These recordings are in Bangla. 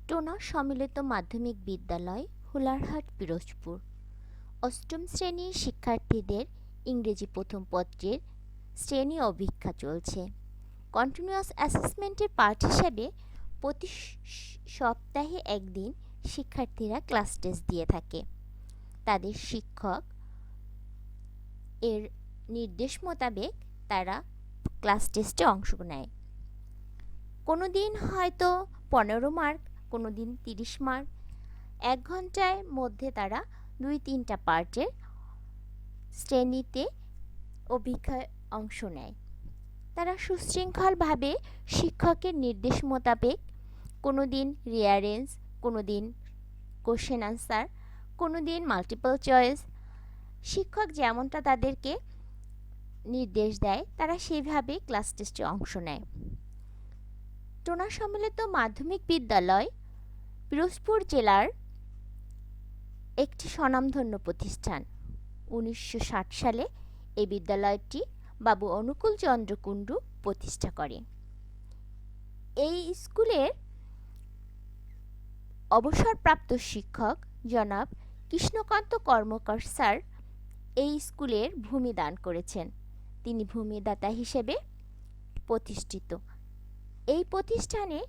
টোনা সম্মিলিত মাধ্যমিক বিদ্যালয়, হুলারহাট, পিরোজপুর। অষ্টম শ্রেণীর শিক্ষার্থীদের ইংরেজি প্রথম পত্রের শ্রেণী অভিজ্ঞা চলছে। কন্টিনিউয়াস অ্যাসেসমেন্টের পার্ট হিসেবে প্রতি সপ্তাহে একদিন শিক্ষার্থীরা ক্লাস টেস্ট দিয়ে থাকে। তাদের শিক্ষক এর নির্দেশ মোতাবেক তারা ক্লাস টেস্টে অংশ নেয়। কোনো দিন হয়তো 15 মার্ক, কোনো দিন 30 মার্ক। 1 ঘন্টার মধ্যে তারা 2-3টা পার্টের শ্রেণীতে অভিজ্ঞায় অংশ নেয়। তারা সুশৃঙ্খলভাবে শিক্ষকের নির্দেশ মোতাবেক কোনো দিন রিয়ারেন্স, কোনো দিন কোশ্চেন আনসার, কোনো দিন মাল্টিপল চয়েস, শিক্ষক যেমনটা তাদেরকে নির্দেশ দেয় তারা সেইভাবে ক্লাস টেস্টে অংশ নেয়। টোনা সম্মিলিত মাধ্যমিক বিদ্যালয় পিরোজপুর জেলার একটি স্বনামধন্য প্রতিষ্ঠান। 1960 সালে এই বিদ্যালয়টি বাবু অনুকূল চন্দ্র কুণ্ডু প্রতিষ্ঠা করে। এই স্কুলের অবসরপ্রাপ্ত শিক্ষক জনাব কৃষ্ণকান্ত কর্মকার স্যার এই স্কুলের ভূমি দান করেছেন। তিনি ভূমিদাতা হিসেবে প্রতিষ্ঠিত। এই প্রতিষ্ঠানে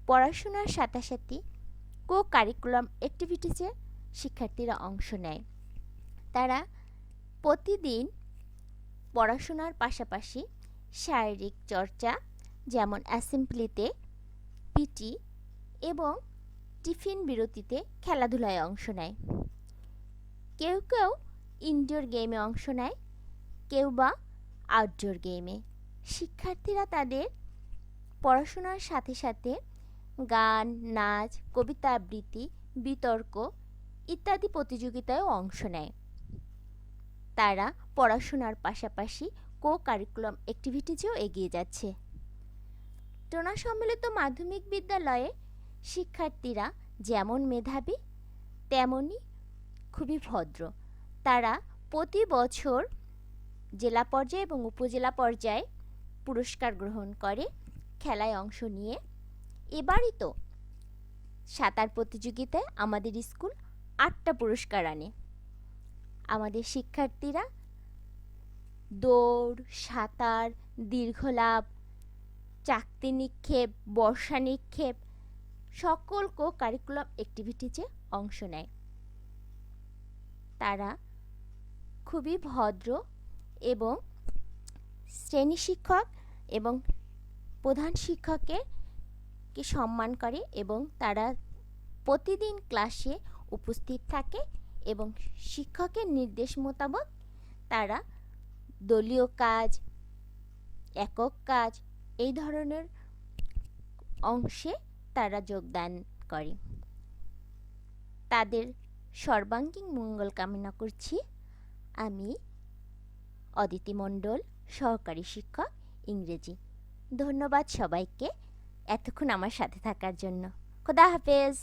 পড়াশোনার সাথে সাথে কো কারিকুলাম অ্যাক্টিভিটিসে শিক্ষার্থীরা অংশ নেয়। তারা প্রতিদিন পড়াশোনার পাশাপাশি শারীরিক চর্চা যেমন অ্যাসেম্বলিতে, পিটি এবং টিফিন বিরতিতে খেলাধুলায় অংশ নেয়। কেউ কেউ ইনডোর গেমে অংশ নেয়, কেউ বা আউটডোর গেমে। শিক্ষার্থীরা তাদের পড়াশোনার সাথে সাথে গান, নাচ, কবিতা আবৃত্তি, বিতর্ক ইত্যাদি প্রতিযোগিতায়ও অংশ নেয়। তারা পড়াশোনার পাশাপাশি কো কারিকুলাম অ্যাক্টিভিটিজেও এগিয়ে যাচ্ছে। টোনা সম্মিলিত মাধ্যমিক বিদ্যালয়ে শিক্ষার্থীরা যেমন মেধাবী তেমনই খুবই ভদ্র। তারা প্রতি বছর জেলা পর্যায়ে এবং উপজেলা পর্যায়ে পুরস্কার গ্রহণ করে, খেলায় অংশ নিয়ে। এবারই তো সাঁতার প্রতিযোগিতায় আমাদের স্কুল 8টা পুরস্কার আনে। আমাদের শিক্ষার্থীরা দৌড়, সাঁতার, দীর্ঘলাভ, চাকতি নিক্ষেপ, বর্ষা নিক্ষেপ সকল কো কারিকুলাম অ্যাক্টিভিটিজে অংশ নেয়। তারা খুবই ভদ্র এবং শ্রেণী শিক্ষক এবং প্রধান শিক্ষককে সম্মান করে এবং তারা প্রতিদিন ক্লাসে উপস্থিত থাকে এবং শিক্ষকের নির্দেশ মোতাবেক তারা দলীয় কাজ, একক কাজ এই ধরনের অংশে তারা যোগদান করে। তাদের সর্বাঙ্গীন মঙ্গল কামনা করছি। আমি অদিতি মণ্ডল, সহকারী শিক্ষক, ইংরেজি। ধন্যবাদ সবাইকে এতক্ষণ আমার সাথে থাকার জন্য। খোদা হাফেজ।